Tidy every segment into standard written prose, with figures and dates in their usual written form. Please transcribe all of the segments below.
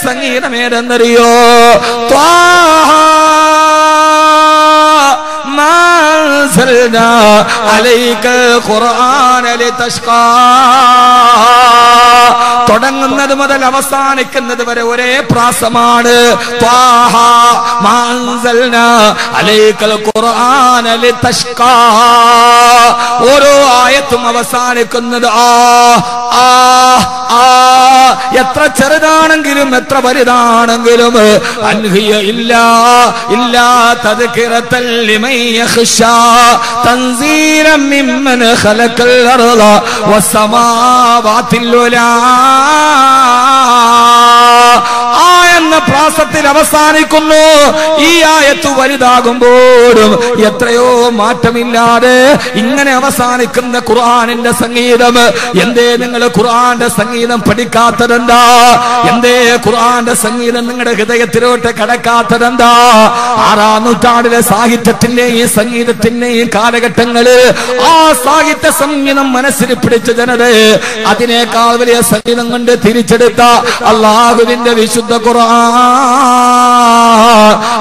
സംഗീതം ഏതെന്നറിയോ? തുടങ്ങുന്നത് മുതൽ അവസാനിക്കുന്നത് വരെ ഒരേ പ്രാസമാണ്. ഓരോ ആയത്തും അവസാനിക്കുന്നത് എത്ര ചെറുതാണെങ്കിലും എത്ര വലുതാണെങ്കിലും അൻഹിയ ഇല്ലാ തദ്കിറത്തൻ ലിമൻ യഖ്ശാ തൻസീലൻ മിമ്മൻ ഖലഖൽ അർള വസ്സമാവാതിൽ ഉലാ എന്ന പ്രാസത്തിൽ അവസാനിക്കുന്നു. ഈ ആയത്ത് വലുതാകുമ്പോഴും എത്രയോ മാറ്റമില്ലാതെ ഇങ്ങനെ അവസാനിക്കുന്ന ഖുർആനിന്റെ സംഗീതം. എന്തേ നിങ്ങൾ ഖുർആന്റെ സംഗീതം പഠിക്കാത്തതെന്താ? എന്തേ ഖുർആന്റെ സംഗീതം നിങ്ങളുടെ ഹൃദയത്തിലോട്ട് കടക്കാത്തതെന്താ? 6-ാം നൂറ്റാണ്ടിലെ സാഹിത്യത്തിന്റെയും സംഗീതത്തിന്റെയും കാലഘട്ടങ്ങളിൽ ആ സാഹിത്യ സംഗീതം മനസ്സിൽ പിടിച്ച ജനത അതിനേക്കാൾ വലിയ സംഗീതം കൊണ്ട് തിരിച്ചെടുത്ത അള്ളാഹുവിന്റെ വിശുദ്ധ ഖുർആൻ.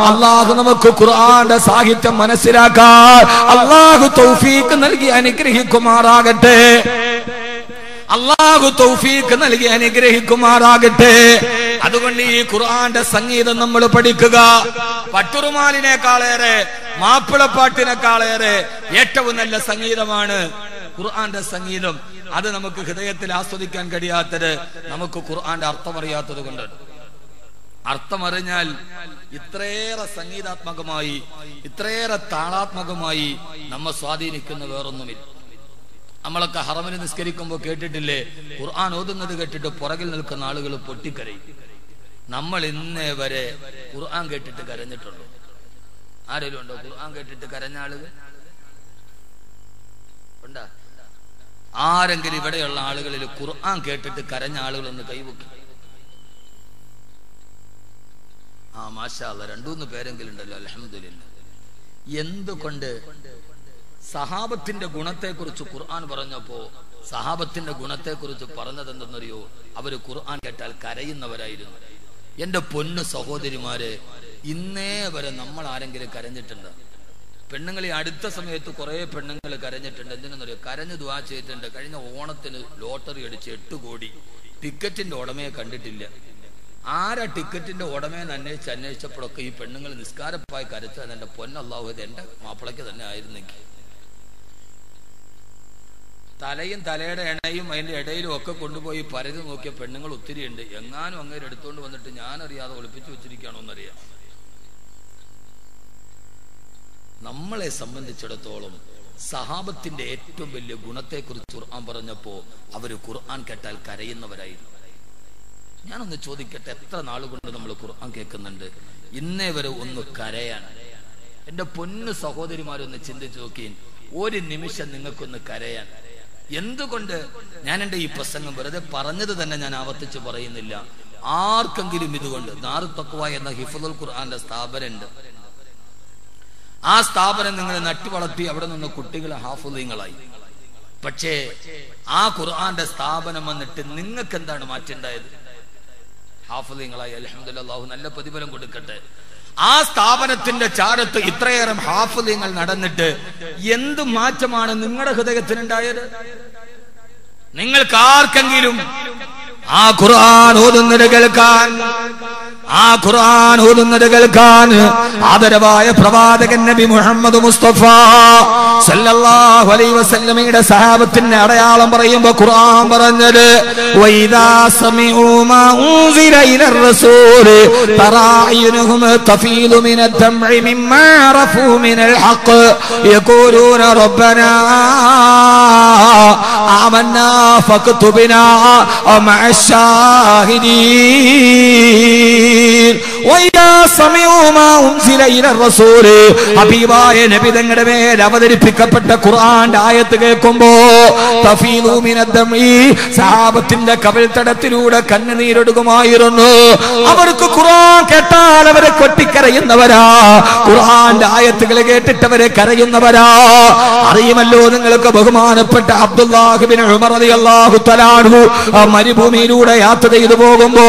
അള്ളാഹു നമുക്ക് ഖുർആന്റെ സാഹിത്യം മനസ്സിലാക്കാൻ അള്ളാഹു തൗഫീഖ് നൽകി അനുഗ്രഹിക്കുമാറാകട്ടെ. അള്ളാഹു തൗഫീഖ് നൽകി അനുഗ്രഹിക്കുമാറാകട്ടെ. അതുകൊണ്ട് ഈ ഖുർആന്റെ സംഗീതം നമ്മൾ പഠിക്കുക. പട്ടുറുമാലിനേക്കാളേറെ മാപ്പിളപ്പാട്ടിനേക്കാളേറെ ഏറ്റവും നല്ല സംഗീതമാണ് ഖുർആന്റെ സംഗീതം. അത് നമുക്ക് ഹൃദയത്തിൽ ആസ്വദിക്കാൻ കഴിയാത്തത് നമുക്ക് ഖുർആന്റെ അർത്ഥം അറിയാത്തത് കൊണ്ടാണ്. അർത്ഥമറിഞ്ഞാൽ ഇത്രയേറെ സംഗീതാത്മകമായി ഇത്രയേറെ താളാത്മകമായി നമ്മെ സ്വാധീനിക്കുന്ന വേറൊന്നുമില്ല. നമ്മളൊക്കെ ഹറമിന് നിസ്കരിക്കുമ്പോൾ കേട്ടിട്ടില്ലേ, ഖുർആൻ ഓതുന്നത് കേട്ടിട്ട് പുറകിൽ നിൽക്കുന്ന ആളുകൾ പൊട്ടിക്കരയും. നമ്മൾ ഇന്നേ വരെ ഖുർആൻ കേട്ടിട്ട് കരഞ്ഞിട്ടുണ്ടോ? ആരെങ്കിലും ഉണ്ടോ ഖുർആൻ കേട്ടിട്ട് കരഞ്ഞ ആളുകൾ ഉണ്ടാ? ആരെങ്കിലും ഇവിടെയുള്ള ആളുകളിൽ ഖുർആൻ കേട്ടിട്ട് കരഞ്ഞ ആളുകളൊന്ന് കൈവക്കും. മാഷാ അല്ലാഹ്, 2-3 പേരെങ്കിലും ഉണ്ടല്ലോ, അൽഹംദുലില്ലാഹ്. എന്തുകൊണ്ട്? സഹാബത്തിന്റെ ഗുണത്തെക്കുറിച്ച് ഖുർആൻ പറഞ്ഞപ്പോ സഹാബത്തിന്റെ ഗുണത്തെക്കുറിച്ച് പറഞ്ഞത് എന്തെന്നറിയോ? അവര് ഖുർആൻ കേട്ടാൽ കരയുന്നവരായിരുന്നു. എന്റെ പൊന്നു സഹോദരിമാരെ, ഇന്നേ വരെ നമ്മൾ ആരെങ്കിലും കരഞ്ഞിട്ടുണ്ട്? പെണ്ണുങ്ങൾ ഈ അടുത്ത സമയത്ത് കുറെ പെണ്ണുങ്ങൾ കരഞ്ഞിട്ടുണ്ട്. എന്തിനെന്നറിയോ? കരഞ്ഞു ദുആ ചെയ്തിട്ടുണ്ട്. കഴിഞ്ഞ ഓണത്തിന് ലോട്ടറി അടിച്ച് 8 കോടി. ടിക്കറ്റിന്റെ ഉടമയെ കണ്ടിട്ടില്ല. ആരാ ടിക്കറ്റിന്റെ ഉടമയെന്ന് അന്വേഷിച്ചപ്പോഴൊക്കെ ഈ പെണ്ണുങ്ങൾ നിസ്കാരപ്പായി കരച്ചത് എന്റെ പൊന്നല്ലാഹു, ഇത് എന്റെ മാപ്പിളയ്ക്ക് തന്നെ ആയിരുന്നെങ്കിൽ. തലയും തലയുടെ എണ്ണയും അതിന്റെ ഇടയിലും ഒക്കെ കൊണ്ടുപോയി പരതി നോക്കിയ പെണ്ണുങ്ങൾ ഒത്തിരി ഉണ്ട്. എങ്ങാനും അങ്ങനെ എടുത്തുകൊണ്ട് വന്നിട്ട് ഞാനറിയാതെ ഒളിപ്പിച്ചു വെച്ചിരിക്കുകയാണോ എന്നറിയാം. നമ്മളെ സംബന്ധിച്ചിടത്തോളം സഹാബത്തിന്റെ ഏറ്റവും വലിയ ഗുണത്തെക്കുറിച്ച് ഖുർആൻ പറഞ്ഞപ്പോ അവര് ഖുർആൻ കേട്ടാൽ കരയുന്നവരായിരുന്നു. ഞാനൊന്ന് ചോദിക്കട്ടെ, എത്ര നാളുകൊണ്ട് നമ്മൾ ഖുർആൻ കേൾക്കുന്നുണ്ട്? ഇന്നേ വരെ ഒന്ന് കരയാൻ. എന്റെ പൊന്നു സഹോദരിമാരൊന്ന് ചിന്തിച്ചു നോക്കിയും, ഒരു നിമിഷം നിങ്ങൾക്കൊന്ന് കരയാൻ. എന്തുകൊണ്ട്? ഞാൻ എന്റെ ഈ പ്രസംഗം വെറുതെ പറഞ്ഞത് തന്നെ ഞാൻ ആവർത്തിച്ച് പറയുന്നില്ല. ആർക്കെങ്കിലും ഇതുകൊണ്ട് ദാറുൽ തഖ്വ എന്ന ഹിഫ്ളുൽ ഖുർആന്റെ സ്ഥാപനമുണ്ട്. ആ സ്ഥാപനം നിങ്ങൾ നട്ടുവളർത്തി അവിടെ നിന്ന് കുട്ടികളെ ഹാഫിളീങ്ങളായി. പക്ഷേ ആ ഖുർആന്റെ സ്ഥാപനം വന്നിട്ട് നിങ്ങൾക്ക് എന്താണ് മാറ്റുണ്ടായത്? ഹാഫിളീങ്ങളായി. അൽഹംദുലില്ലാഹ്, അല്ലാഹു നല്ല പ്രതിഫലം കൊടുക്കട്ടെ. ആ സ്ഥാപനത്തിന്റെ ചാരത്ത് ഇത്രയേറെ ഹാഫിളീങ്ങൾ നടന്നിട്ട് എന്ത് മാറ്റമാണ് നിങ്ങളുടെ ഹൃദയത്തിനുണ്ടായത്? നിങ്ങൾക്ക് ആർക്കെങ്കിലും ആ ഖുർആൻ ഓതുന്നത് കേൾക്കാൻ, ആ ഖുർആൻ ഓതുന്നത് കേൾക്കാൻ ആദരവായ പ്രവാചകൻ നബി മുഹമ്മദ് മുസ്തഫ സല്ലല്ലാഹു അലൈഹി വസല്ലമയുടെ സഹാബത്തിന്റെ അടയാളം പറയുമ്പോൾ ഖുർആൻ പറഞ്ഞത് വൈദാ സമിഉ മാ ഉൻസില ഇലർ റസൂൽ തറായിനുഹും തഫീലു മിനദ് ദംഇ മിമ്മാ റഫൂ മിനൽ ഹഖ് യഖൂലൂന റബ്ബനാ ആമന്നാ ഫക്തുബ്നാ മഅ الشاهدين وإذا സമിഉ മാ ഉൻസില ഇല റസൂല്, ഹബീബായ നബി തങ്ങളുടെ മേൽ അവതരിപ്പിക്കപ്പെട്ട ഖുർആന്റെ ആയത്ത് കേൾക്കുമ്പോ തഫീദു മിനദ്ദമി, സഹാബത്തിന്റെ കവിൾത്തടത്തിലൂടെ കണ്ണുനീരൊടുകുമായിരുന്നു. അവർക്ക് ഖുർആൻ കേട്ടാൽ അവരെ കൊട്ടിക്കരയുന്നവരാ, ഖുർആന്റെ ആയത്തുകൾ കേട്ടിട്ട് അവരെ കരയുന്നവരാ. അറിയുമല്ലോ നിങ്ങൾക്ക് ബഹുമാനപ്പെട്ട അബ്ദുല്ലാഹ് ഇബ്നു ഉമർ റളിയല്ലാഹു തആല അൻഹു മരുഭൂമിയിലൂടെ യാത്ര ചെയ്തു പോകുമ്പോ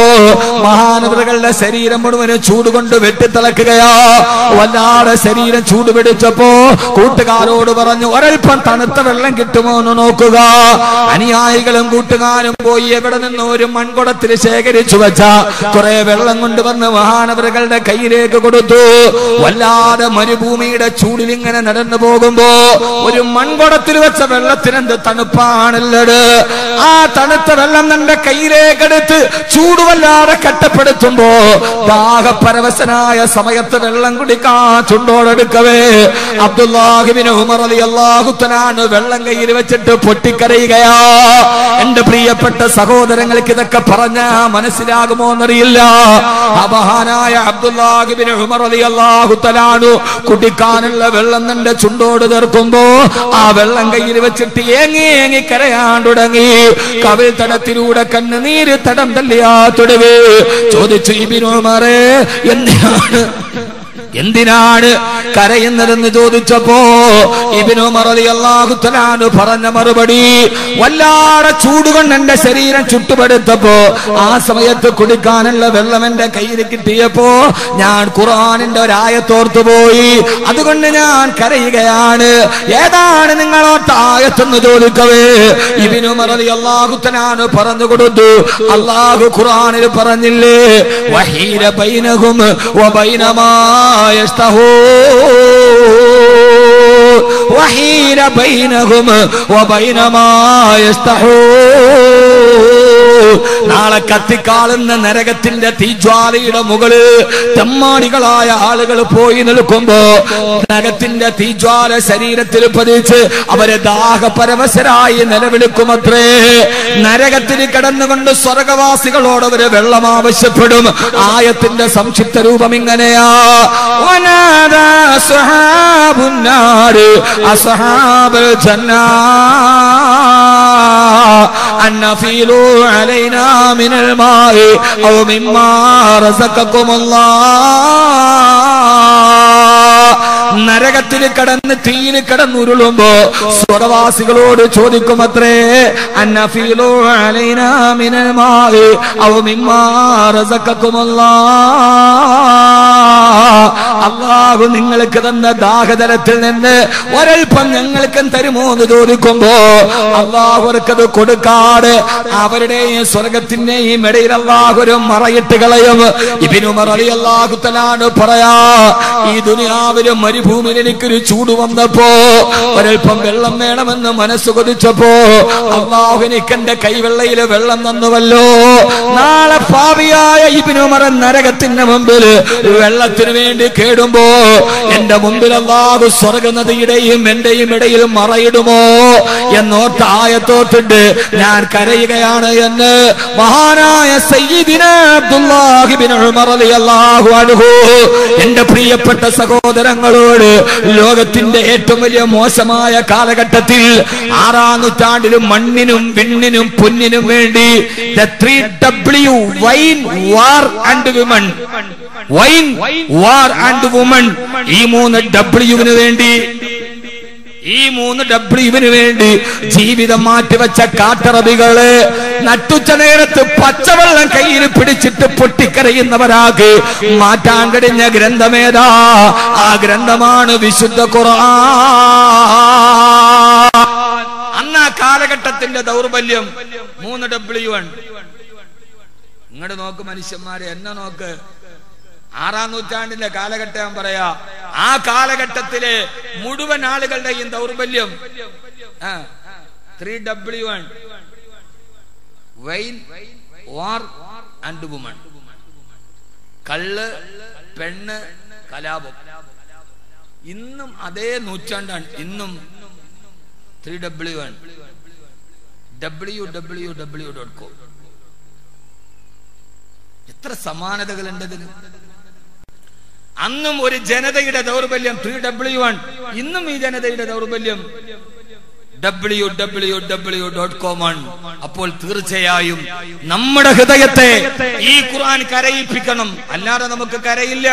മഹാനവറുകളുടെ ശരീരം മുഴുവൻ ചൂടുകൊണ്ട് വെട്ടിത്തിളക്കുകയാ. വല്ലാതെ ശരീരം ചൂട് പിടിച്ചപ്പോ കൂട്ടുകാരോട് പറഞ്ഞു, ഒരൽപ്പം തണുത്ത വെള്ളം കിട്ടുമോ എന്ന് നോക്കുക. അനുയായികളും കൂട്ടുകാരും പോയി എവിടെ നിന്ന് ഒരു മൺകുടത്തിൽ ശേഖരിച്ചു വെച്ച കുറെ വെള്ളം കൊണ്ടുവന്ന് മഹാനവറുകളുടെ കയ്യിലേക്ക് കൊടുത്തു. വല്ലാതെ മരുഭൂമിയുടെ ചൂടിൽ ഇങ്ങനെ നടന്നു പോകുമ്പോ ഒരു മൺകുടത്തിൽ വെച്ച വെള്ളത്തിന് എന്ത് തണുപ്പാണല്ലത്. ആ തണുത്ത വെള്ളം തന്റെ കയ്യിലേക്കെടുത്ത് ചൂടുവല്ലാതെ കട്ടപ്പെടുത്തുമ്പോ ദാഹപരവശനായ സമയത്ത് വെള്ളം കുടിക്കാൻ ചുണ്ടോടെടുക്കവേ അബ്ദുല്ലാഹ് ഇബ്നു ഉമർ റളിയല്ലാഹു തആല അൻഹു വെള്ളം കയ്യിൽ വെച്ചിട്ട് പൊട്ടിക്കരയുകയാ. എന്റെ പ്രിയപ്പെട്ട സഹോദരങ്ങൾക്ക് ഇതൊക്കെ പറഞ്ഞാ മനസ്സിലാകുമോ എന്നറിയില്ല. മഹാനായ അബ്ദുല്ലാഹ് ഇബ്നു ഉമർ റളിയല്ലാഹു തആല അൻഹു കുടിക്കാനുള്ള വെള്ളം തന്റെ ചുണ്ടോട് തീർക്കുമ്പോ ആ വെള്ളം കയ്യിൽ വെച്ചിട്ട് ഏങ്ങി ഏങ്ങി കരയാൻ തുടങ്ങി. കവിൾ തടത്തിലൂടെ കണ്ണുനീര് തടം തല്ലിയാ തുടങ്ങി. ചോദിച്ചു, ഇബ്നു ഉമറേ എന്തിനാണ് കരയുന്നതെന്ന് ചോദിച്ചപ്പോ ഇബ്നു ഉമർ റളിയല്ലാഹു തആല അൻഹു പറഞ്ഞ മറുപടി, വല്ലാതെ ചൂടുകൊണ്ട് എന്റെ ശരീരം ചുട്ടുപെടുത്തപ്പോ ആ സമയത്ത് കുടിക്കാനുള്ള വെള്ളം എന്റെ കയ്യിൽ കിട്ടിയപ്പോ ഞാൻ ഖുർആനിന്റെ ഒരായത്തോർത്തു പോയി, അതുകൊണ്ട് ഞാൻ കരയുകയാണ്. ഏതാണ് നിങ്ങളോട്ട ആയത്തെന്ന് ചോദിക്കവേ ഇബ്നു ഉമർ റളിയല്ലാഹു തആല അൻഹു പറഞ്ഞു കൊടുത്തു, അല്ലാഹു ഖുർആനിൽ പറഞ്ഞില്ലേ, വഹീല ബൈനഹും വബൈന മാ وحيل بينهم وبين ما يستحون. നാളെ കത്തിക്കാളുന്ന നരകത്തിന്റെ തീജ്വാലയുടെ മുകളിൽ തെമ്മാടികളായ ആളുകൾ പോയി നിൽക്കുമ്പോ നരകത്തിന്റെ തീജ്വാല ശരീരത്തിൽ പതിച്ച് അവരെ ദാഹപരവശരായി നിലവിളിക്കുമത്രേ. നരകത്തിൽ കിടന്നുകൊണ്ട് സ്വർഗവാസികളോട് അവര് വെള്ളം ആവശ്യപ്പെടും. ആയത്തിന്റെ സംക്ഷിപ്ത രൂപം ഇങ്ങനെയാ, വനാദാ അസ്ഹാബുൻ നാരി അസ്ഹാബുൽ ജന്നാ അന്നഫീലു അലൈനാ മിനൽ മാഇ ഔ മിമ്മാ റസഖകുമുല്ലാഹ്. നരകത്തിൽ കടന്ന് തീയിൽ കടന്നുരുളുമ്പോ സ്വർഗവാസികളോട് ചോദിക്കുമത്രേ, അന്നഫീലു അലൈനാ മിനൽ മാഇ ഔ മിമ്മാ റസഖകുമുല്ലാഹ്. അല്ലാഹു നിങ്ങൾക്ക് തന്ന ദാഹജലത്തിൽ നിന്ന് ഒരൽപ്പം ഞങ്ങൾക്കും തരുമോ എന്ന് ചോദിക്കുമ്പോ അല്ലാഹു അവർക്കത് കൊടുക്കാതെ അവരുടെയും സ്വർഗത്തിന്റെയും ഇടയിൽ അല്ലാഹു ഒരു മറയിട്ട് കളയും. ഇബ്നു ഉമർ റളിയല്ലാഹു തആല അൻഹു പറയാ, ഈ ദുനിയാവിലെ മരുഭൂമിയിൽ എനിക്കൊരു ചൂട് വന്നപ്പോ ഒരൽപ്പം വെള്ളം വേണമെന്ന് മനസ്സ് കൊതിച്ചപ്പോ അല്ലാഹു എനിക്ക് എന്റെ കൈവെള്ളയില് വെള്ളം തന്നുവല്ലോ. നാളെ പാപിയായ ഇബ്നു ഉമർ നരകത്തിന്റെ മുമ്പിൽ വെള്ളത്തിന് വേണ്ടി കേടുമ്പോ എന്റെ മുമ്പിൽ അല്ലാഹു സ്വർഗനദിയുടെയും എന്റെയും ഇടയിൽ മറയിടുമോ എന്നോർത്ത ആയത്തോട്ടുണ്ട് ഞാൻ കരയുകയാണ് എന്ന് മഹാനായ സയ്യിദിന അബ്ദുല്ലാഹ് ഇബ്നു ഉമർ റളിയല്ലാഹു അൻഹു എന്റെ പ്രിയപ്പെട്ട സഹോദരങ്ങളോട് ലോകത്തിന്റെ ഏറ്റവും വലിയ മോശമായ കാലഘട്ടത്തിൽ 6-ാം നൂറ്റാണ്ടിലും മണ്ണിനും വിണ്ണിനും പൊന്നിനും വേണ്ടി the 3W wine war and women, wine war and women, ഈ 3W വേണ്ടി ഈ 3W വേണ്ടി ജീവിതം മാറ്റിവെച്ച കാട്ടറബികള് നട്ടുച്ച നേരത്ത് പച്ചവെള്ളം കയ്യിൽ പിടിച്ചിട്ട് പൊട്ടിക്കരയുന്നവരാകെ മാറ്റാൻ കഴിഞ്ഞ ഗ്രന്ഥമേതാ? ആ ഗ്രന്ഥമാണ് വിശുദ്ധ ഖുർആൻ. അന്ന് ആ കാലഘട്ടത്തിന്റെ ദൗർബല്യം 3W ആണ്. ഇങ്ങോട്ട് നോക്ക് മനുഷ്യന്മാരെ, എന്നെ നോക്ക്. 6-ാം നൂറ്റാണ്ടിന്റെ കാലഘട്ടം പറയാ. ആ കാലഘട്ടത്തിലെ മുഴുവൻ ആളുകളുടെയും ദൗർബല്യം 3W ആണ്. Wine, war and woman. കള്ള്, പെണ്ണ്, കലാപം. ഇന്നും അതേ നൂറ്റാണ്ടാണ്. ഇന്നും 3W ആണ്. www.com. എത്ര സമാനതകളുണ്ട് ഇതിന്. അന്നും ഒരു ജനതയുടെ ദൗർബല്യം 3W1, ഇന്നും ഈ ജനതയുടെ ദൗർബല്യം www.com ആണ്. അപ്പോൾ തീർച്ചയായും നമ്മുടെ ഹൃദയത്തെ ഈ ഖുർആൻ കരയിപ്പിക്കണം. അല്ലാതെ നമുക്ക് കരയില്ല.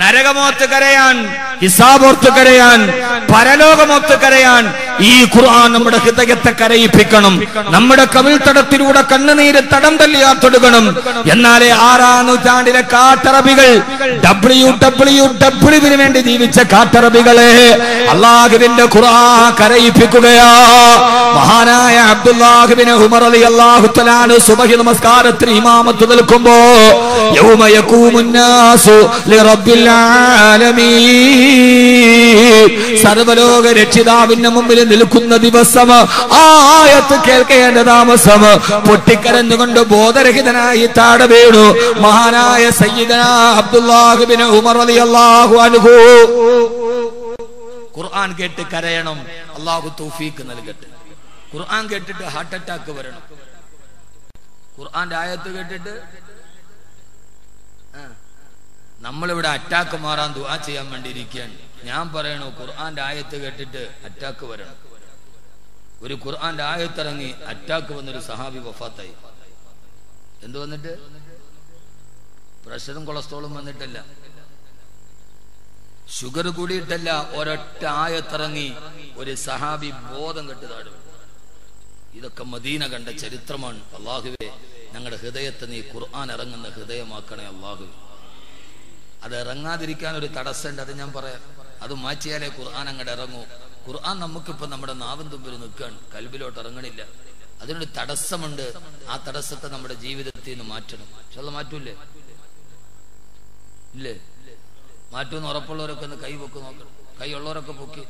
നരകമോത്ത് കരയാൻ, ഹിസാബോർത്ത് കരയാൻ, പരലോകമോത്ത് കരയാൻ ഈ ഖുർആൻ നമ്മുടെ ഹൃദയത്തെ കരയിപ്പിക്കണം. നമ്മുടെ കവിൾത്തടത്തിലൂടെ കണ്ണുനീര് തടം തല്ലിയാത്തൊടുക്കണം. എന്നാലേ 6-ാം നൂറ്റാണ്ടിലെ കാട്ടറബികൾ, www വേണ്ടി ജീവിച്ച കാട്ടറബികളെ അല്ലാഹുവിന്റെ ഖുർആൻ കരയിപ്പിക്കുകയാ. മഹാനായ അബ്ദുല്ലാഹ് ബിൻ ഉമർ റളിയല്ലാഹു തആല അൻഹു സുബ്ഹി നമസ്കാരത്തിന് ഇമാമത്ത് നിൽക്കുമ്പോ യൗമ യഖൂമുൻ നാസു ലിറബ്ബിൽ ആലമീൻ, സർവലോക രക്ഷിതാവിന്റെ മുമ്പിൽ നിൽക്കുന്ന ദിവസം ആയത്ത് കേൾക്കേണ്ട താമസം പൊട്ടിക്കരഞ്ഞുകൊണ്ട് ബോധരഹിതനായി താഴെ വീണു മഹാനായ സയ്യിദനാ അബ്ദുല്ലാഹ് ബിൻ ഉമർ റളിയല്ലാഹു അൻഹു. ഖുർആൻ കേട്ട് കരയണം. അല്ലാഹു തൗഫീഖ് നൽകട്ടെ. ഖുർആൻ കേട്ടിട്ട് ഹാർട്ട് അറ്റാക്ക് വരണം. ഖുർആന്റെ ആയത്ത് കേട്ടിട്ട് നമ്മളിവിടെ അറ്റാക്ക് മാറാൻ ദുആ ചെയ്യാൻ വേണ്ടി ഇരിക്കുകയാണ്. ഞാൻ പറയണു, ഖുർആന്റെ ആയത്ത് കേട്ടിട്ട് അറ്റാക്ക് വരണം. ഒരു ഖുർആന്റെ ആയത്തിറങ്ങി അറ്റാക്ക് വന്നൊരു സഹാബി വഫാത്തായി. എന്ത് വന്നിട്ട്? പ്രഷറും കൊളസ്ട്രോളും വന്നിട്ടല്ല, ഷുഗർ കൂടിയിട്ടല്ല, ഒരൊറ്റ ആയത്തിറങ്ങി ഒരു സഹാബി ബോധം കെട്ട് താഴും. ഇതൊക്കെ മദീന കണ്ട ചരിത്രമാണ്. അല്ലാഹുവേ, ഞങ്ങളുടെ ഹൃദയത്തെ നീ ഖുർആൻ ഇറങ്ങുന്ന ഹൃദയമാക്കണേ അല്ലാഹുവേ. അത് ഇറങ്ങാതിരിക്കാൻ ഒരു തടസ്സമുണ്ട്, അത് ഞാൻ പറയാം. അത് മാറ്റിയാലേ ഖുർആൻ അങ്ങോട്ട് ഇറങ്ങൂ. ഖുർആൻ നമുക്കിപ്പോ നമ്മുടെ നാവിൻ തുമ്പിൽ നിൽക്കുകയാണ്, കൽബിലോട്ട് ഇറങ്ങണില്ല. അതിനൊരു തടസ്സമുണ്ട്. ആ തടസ്സത്തെ നമ്മുടെ ജീവിതത്തിൽ നിന്ന് മാറ്റണം. പക്ഷെ അത് മാറ്റൂല്ലേ? ഇല്ലേ? മാറ്റൂന്ന് ഉറപ്പുള്ളവരൊക്കെ ഒന്ന് കൈ പൊക്കി നോക്കണം. കൈ ഉള്ളവരൊക്കെ പൊക്കി.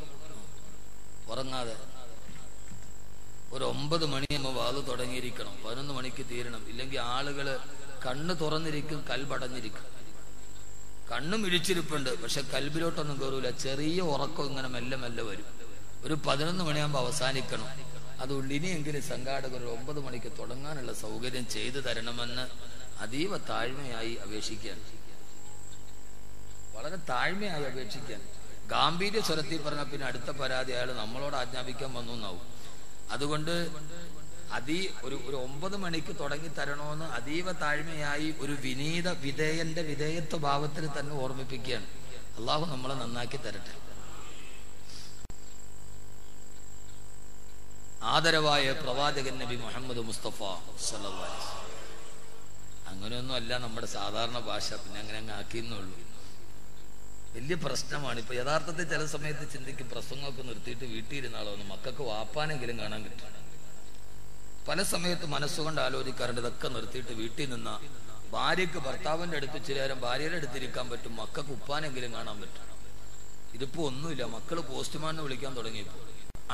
ഉറങ്ങാതെ ഒരു 9 മണിയാകുമ്പോൾ വാത് തുടങ്ങിയിരിക്കണം, 11 മണിക്ക് തീരണം. ഇല്ലെങ്കിൽ ആളുകള് കണ്ണ് തുറന്നിരിക്കും, കൽബടഞ്ഞിരിക്കും. കണ്ണും ഇഴിച്ചിരിപ്പുണ്ട്, പക്ഷെ കൽബിലോട്ടൊന്നും കയറൂല. ചെറിയ ഉറക്കം ഇങ്ങനെ മെല്ലെ മെല്ലെ വരും. ഒരു 11 മണിയാകുമ്പോൾ അവസാനിക്കണം. അതുകൊണ്ട് ഇനിയെങ്കിലും സംഘാടകർ 9 മണിക്ക് തുടങ്ങാനുള്ള സൗകര്യം ചെയ്തു തരണമെന്ന് അതീവ താഴ്മയായി അപേക്ഷിക്കാൻ, വളരെ താഴ്മയായി അപേക്ഷിക്കാൻ. ഗാംഭീര്യ സ്വരത്തിൽ പറഞ്ഞാൽ പിന്നെ അടുത്ത പരാതി അയാൾ നമ്മളോട് ആജ്ഞാപിക്കാൻ വന്നു എന്നാവും. അതുകൊണ്ട് ഒരു 9 മണിക്ക് തുടങ്ങി തരണമെന്ന് അതീവ താഴ്മയായി ഒരു വിധേയന്റെ വിധേയത്വ ഭാവത്തിൽ തന്നെ ഓർമ്മിപ്പിക്കുകയാണ്. അള്ളാഹു നമ്മളെ നന്നാക്കി തരട്ടെ. ആദരവായ പ്രവാചകൻ നബി മുഹമ്മദ് മുസ്തഫ സല്ലല്ലാഹു അലൈഹി വസല്ലം. അങ്ങനെയൊന്നും അല്ല നമ്മുടെ സാധാരണ ഭാഷ, പിന്നെ അങ്ങനെ അങ്ങ് ആക്കിയെന്നുള്ളൂ. വലിയ പ്രശ്നമാണ്. ഇപ്പൊ യഥാർത്ഥത്തിൽ ചില സമയത്ത് ചിന്തിക്കും, പ്രസംഗമൊക്കെ നിർത്തിയിട്ട് വീട്ടിലിരുന്നാളോ ഒന്ന് മക്കൾക്ക് വാപ്പാനെങ്കിലും കാണാൻ കിട്ടും. പല സമയത്ത് മനസ്സുകൊണ്ട് ആലോചിക്കാറുണ്ട്, ഇതൊക്കെ നിർത്തിയിട്ട് വീട്ടിൽ നിന്ന ഭാര്യക്ക് ഭർത്താവിന്റെ അടുത്ത് ഇച്ചിരി നേരം ഭാര്യയുടെ അടുത്തിരിക്കാൻ പറ്റും, മക്കൾക്ക് ഉപ്പാനെങ്കിലും കാണാൻ പറ്റും. ഇതിപ്പോ ഒന്നുമില്ല. മക്കള് പോസ്റ്റ്മാനെ വിളിക്കാൻ തുടങ്ങിയപ്പോ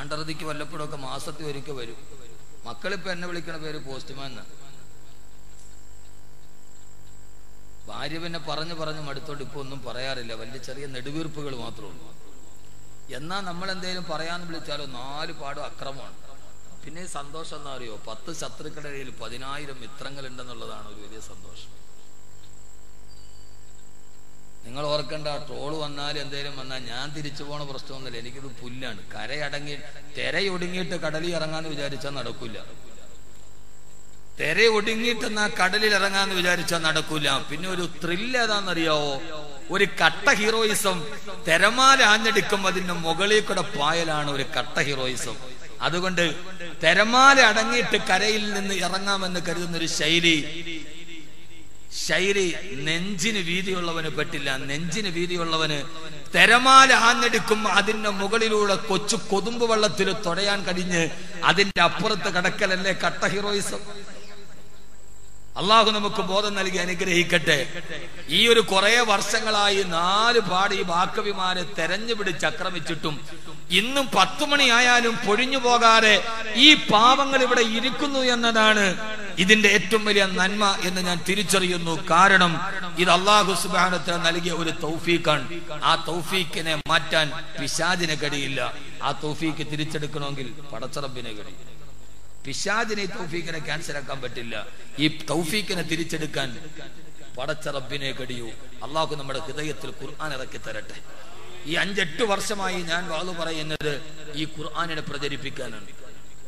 അണ്ടർതിക്ക് വല്ലപ്പോഴൊക്കെ മാസത്തിൽ ഒരിക്കൽ വരും. മക്കളിപ്പോ എന്നെ വിളിക്കണ പേര് പോസ്റ്റ്മാൻ. ഭാര്യ പിന്നെ പറഞ്ഞു മടുത്തോണ്ട് ഇപ്പൊ ഒന്നും പറയാറില്ല, വലിയ ചെറിയ നെടുവീർപ്പുകൾ മാത്രമേ ഉള്ളൂ. എന്നാ നമ്മൾ എന്തെങ്കിലും പറയാന്ന് വിളിച്ചാലോ 4 പാടും അക്രമമാണ്. പിന്നെ സന്തോഷം എന്താ അറിയോ? 10 ശത്രുക്കളുടെ ഇടയിൽ 10,000 മിത്രങ്ങൾ ഉണ്ടെന്നുള്ളതാണ് ഒരു വലിയ സന്തോഷം. നിങ്ങൾ ഓർക്കണ്ട, ട്രോള് വന്നാൽ എന്തേലും വന്നാൽ ഞാൻ തിരിച്ചു പോണ പ്രശ്നമൊന്നുമില്ല. എനിക്കിത് പുല്ലാണ്. തെരയൊടുങ്ങിയിട്ട് കടലിൽ ഇറങ്ങാന്ന് വിചാരിച്ചാൽ നടക്കൂല. തെരയൊടുങ്ങിയിട്ടെന്നാ കടലിൽ ഇറങ്ങാന്ന് വിചാരിച്ചാൽ നടക്കൂല. പിന്നെ ഒരു ത്രില്ല് ഏതാണെന്നറിയാവോ? ഒരു കട്ട ഹീറോയിസം. തിരമാല ആഞ്ഞെടുക്കും അതിന്റെ മുകളിൽ കൂടെ പായലാണ് ഒരു കട്ട ഹീറോയിസം. അതുകൊണ്ട് തിരമാല അടങ്ങിയിട്ട് കരയിൽ നിന്ന് ഇറങ്ങാമെന്ന് കരുതുന്ന ഒരു ശൈലി നെഞ്ചിന് വീതിയുള്ളവന് പറ്റില്ല. നെഞ്ചിന് വീതിയുള്ളവന് തിരമാല ആഞ്ഞെടുക്കും അതിന്റെ മുകളിലൂടെ കൊച്ചു കൊതുമ്പ് വെള്ളത്തിൽ തൊടയാൻ കഴിഞ്ഞ് അതിന്റെ അപ്പുറത്ത് കടക്കലല്ലേ കട്ട ഹീറോയിസം. അള്ളാഹു നമുക്ക് ബോധം നൽകി അനുഗ്രഹിക്കട്ടെ. ഈ ഒരു കുറെ വർഷങ്ങളായി 4 പാട് ഈ വാക്കവിമാരെ തെരഞ്ഞു പിടിച്ച് ആക്രമിച്ചിട്ടും ഇന്നും 10 മണിയായാലും പൊഴിഞ്ഞു പോകാതെ ഈ പാവങ്ങൾ ഇവിടെ ഇരിക്കുന്നു എന്നതാണ് ഇതിന്റെ ഏറ്റവും വലിയ നന്മ എന്ന് ഞാൻ തിരിച്ചറിയുന്നു. കാരണം ഇത് അല്ലാഹു സുബ്ഹാനഹു വ തആല നൽകിയ ഒരു തൗഫീഖാണ്. ആ തൗഫീഖിനെ മാറ്റാൻ പിശാചിനെ കഴിയില്ല. ആ തൗഫീഖ് തിരിച്ചെടുക്കണമെങ്കിൽ പടച്ചറബിനെ കഴിയും. പിശാചിനെ തൗഫീഖിനെ ക്യാൻസൽ ആക്കാൻ പറ്റില്ല. ഈ തൗഫീഖിനെ തിരിച്ചെടുക്കാൻ പടച്ച റബ്ബിനെ കടിയൂ. അള്ളാഹു നമ്മുടെ ഹൃദയത്തിൽ ഖുർആൻ ഇറക്കി തരട്ടെ. ഈ 5-8 വർഷമായി ഞാൻ വാളു പറയുന്നത് ഈ ഖുർആനിനെ പ്രചരിപ്പിക്കാനാണ്.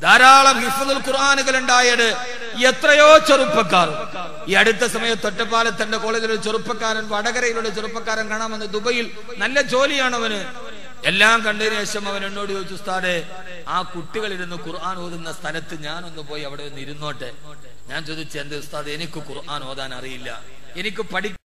ധാരാളം ഹിഫ്ളുൽ ഖുർആനുകൾ ഉണ്ടായത് എത്രയോ ചെറുപ്പക്കാർ. ഈ അടുത്ത സമയത്ത് ഒറ്റപ്പാലത്ത് എന്റെ കോളേജിലെ ചെറുപ്പക്കാരൻ, വടകരയിലുള്ള ചെറുപ്പക്കാരൻ കാണാമെന്ന്, ദുബൈയിൽ നല്ല ജോലിയാണ് അവന്. എല്ലാം കണ്ടതിന് ശേഷം അവൻ എന്നോട് ചോദിച്ചു, ഉസ്താദേ ആ കുട്ടികളിരുന്ന് ഖുർആൻ ഓതുന്ന സ്ഥലത്ത് ഞാനൊന്ന് പോയി അവിടെ ഒന്ന് ഇരുന്നോട്ടെ. ഞാൻ ചോദിച്ചു, എന്ത് ഉസ്താദ്, എനിക്ക് ഖുർആൻ ഓതാൻ അറിയില്ല, എനിക്ക്